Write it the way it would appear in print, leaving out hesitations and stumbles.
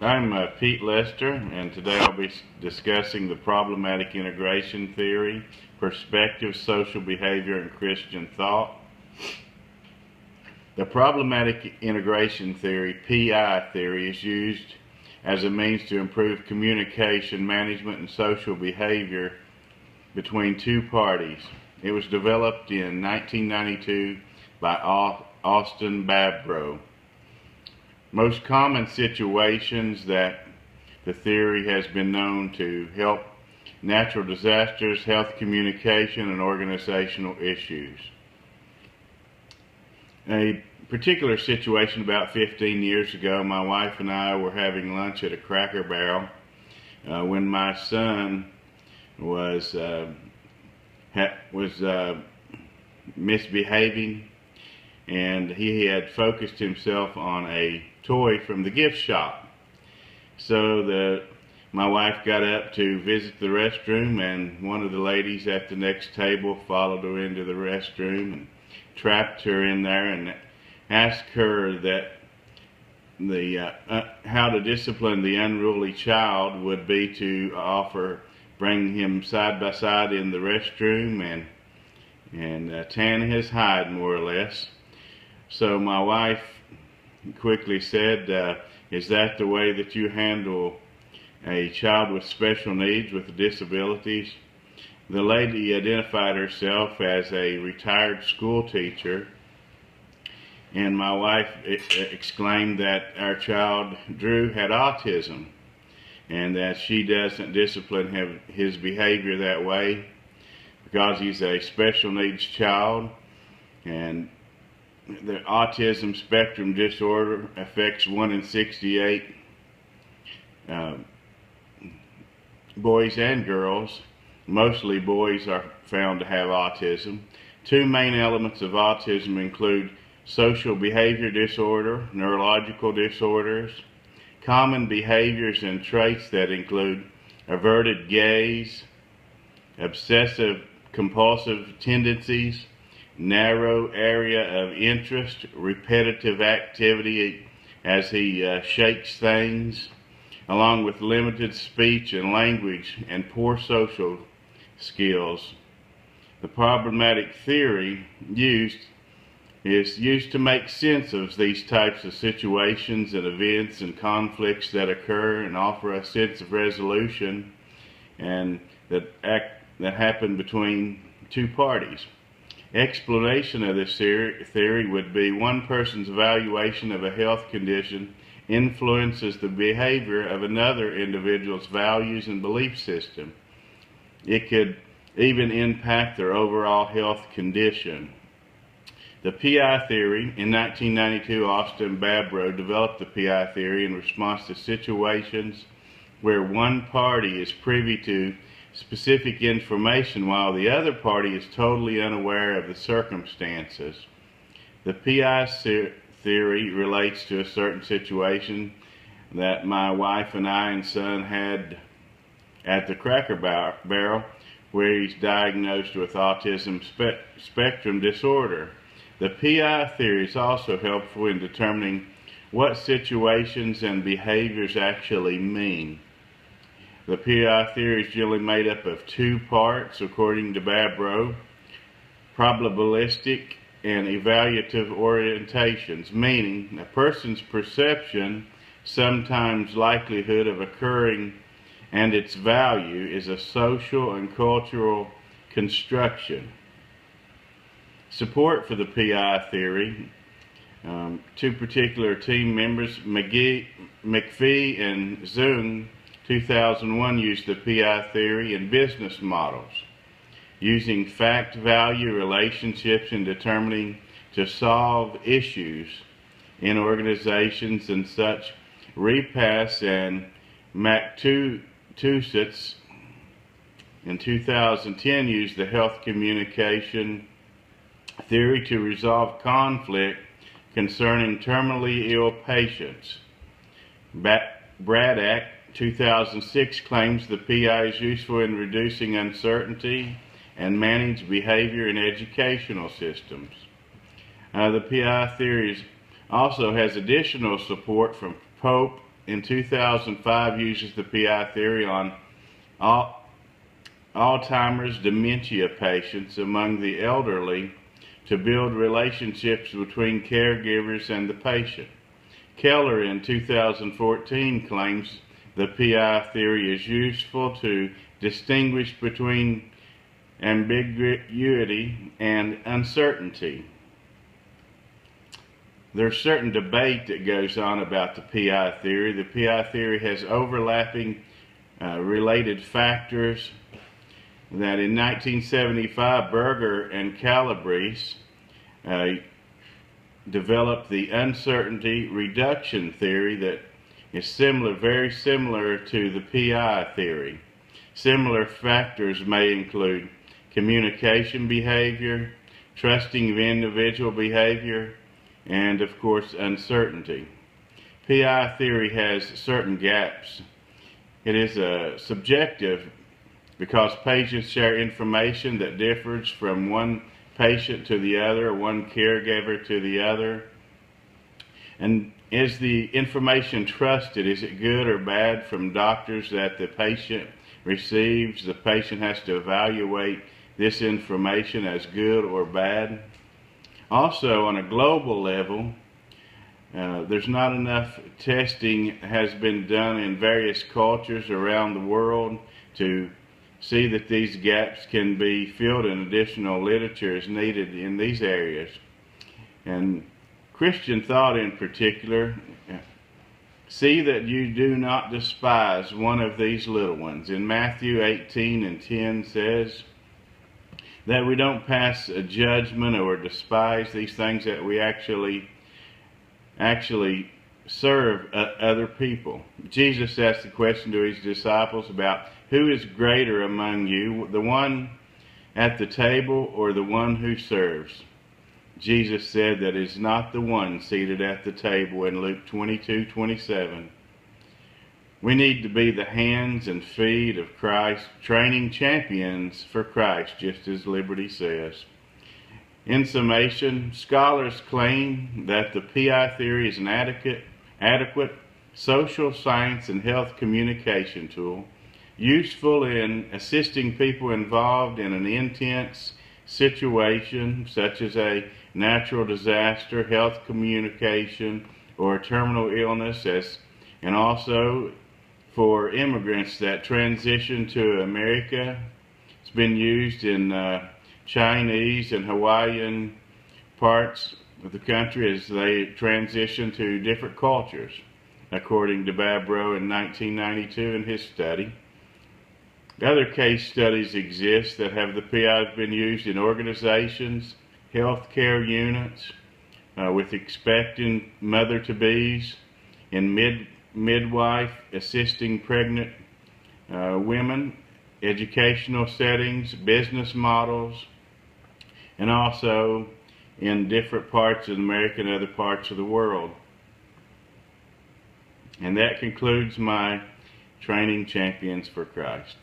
I'm Pete Lester, and today I'll be discussing the problematic integration theory, perspective, social behavior, and Christian thought. The problematic integration theory, PI theory, is used as a means to improve communication, management, and social behavior between two parties. It was developed in 1992 by Austin Babro. Most common situations that the theory has been known to help: natural disasters, health, communication, and organizational issues. A particular situation about 15 years ago, my wife and I were having lunch at a Cracker Barrel when my son was misbehaving, and he had focused himself on a toy from the gift shop. So my wife got up to visit the restroom, and one of the ladies at the next table followed her into the restroom and trapped her in there and asked her that how to discipline the unruly child would be to bring him side by side in the restroom and tan his hide, more or less. So my wife quickly said, "Is that the way that you handle a child with special needs, with disabilities?" The lady identified herself as a retired school teacher, and my wife exclaimed that our child, Drew, had autism, and that she doesn't discipline his behavior that way because he's a special needs child, and the autism spectrum disorder affects 1 in 68 boys and girls. Mostly boys are found to have autism. Two main elements of autism include social behavior disorder, neurological disorders, common behaviors and traits that include averted gaze, obsessive compulsive tendencies, narrow area of interest, repetitive activity as he shakes things, along with limited speech and language and poor social skills. The problematic theory is used to make sense of these types of situations and events and conflicts that occur and offer a sense of resolution and that happen between two parties. Explanation of this theory would be: one person's evaluation of a health condition influences the behavior of another individual's values and belief system. It could even impact their overall health condition. The PI theory. In 1992, Austin Babro developed the PI theory in response to situations where one party is privy to specific information while the other party is totally unaware of the circumstances. The PI theory relates to a certain situation that my wife and I and son had at the Cracker Barrel, where he's diagnosed with autism spectrum disorder. The PI theory is also helpful in determining what situations and behaviors actually mean. The PI theory is generally made up of two parts, according to Babro: probabilistic and evaluative orientations, meaning a person's perception, sometimes likelihood of occurring, and its value is a social and cultural construction. Support for the PI theory. Two particular team members, McPhee and Zung, 2001, used the PI theory in business models, using fact-value relationships in determining to solve issues in organizations and such. Repass and McTusitz in 2010 used the health communication theory to resolve conflict concerning terminally ill patients. Braddock, 2006, claims the PI is useful in reducing uncertainty and manage behavior in educational systems. The PI theory also has additional support from Pope in 2005 uses the PI theory on Alzheimer's dementia patients among the elderly to build relationships between caregivers and the patient. Keller in 2014 claims the PI theory is useful to distinguish between ambiguity and uncertainty. There's certain debate that goes on about the PI theory. The PI theory has overlapping related factors that in 1975 Berger and Calabrese developed the uncertainty reduction theory that is very similar to the PI theory. Similar factors may include communication behavior, trusting of individual behavior, and of course uncertainty. PI theory has certain gaps. It is subjective because patients share information that differs from one patient to the other, one caregiver to the other. And is the information trusted? Is it good or bad from doctors that the patient receives? The patient has to evaluate this information as good or bad. Also, on a global level, there's not enough testing has been done in various cultures around the world to see that these gaps can be filled, and additional literature is needed in these areas. And Christian thought in particular, see that you do not despise one of these little ones. In Matthew 18:10 says that we don't pass a judgment or despise these things, that we actually serve other people. Jesus asked the question to his disciples about who is greater among you, the one at the table or the one who serves. Jesus said that it is not the one seated at the table in Luke 22:27. We need to be the hands and feet of Christ, training champions for Christ, just as Liberty says. In summation, scholars claim that the PI theory is an adequate social science and health communication tool, useful in assisting people involved in an intense situation such as a natural disaster, health communication, or a terminal illness, and also for immigrants that transition to America. It's been used in Chinese and Hawaiian parts of the country as they transition to different cultures, according to Babro in 1992 in his study. Other case studies exist that have the PI been used in organizations, healthcare units, with expecting mother-to-be's, in midwife assisting pregnant women, educational settings, business models, and also in different parts of America and other parts of the world. And that concludes my Training Champions for Christ.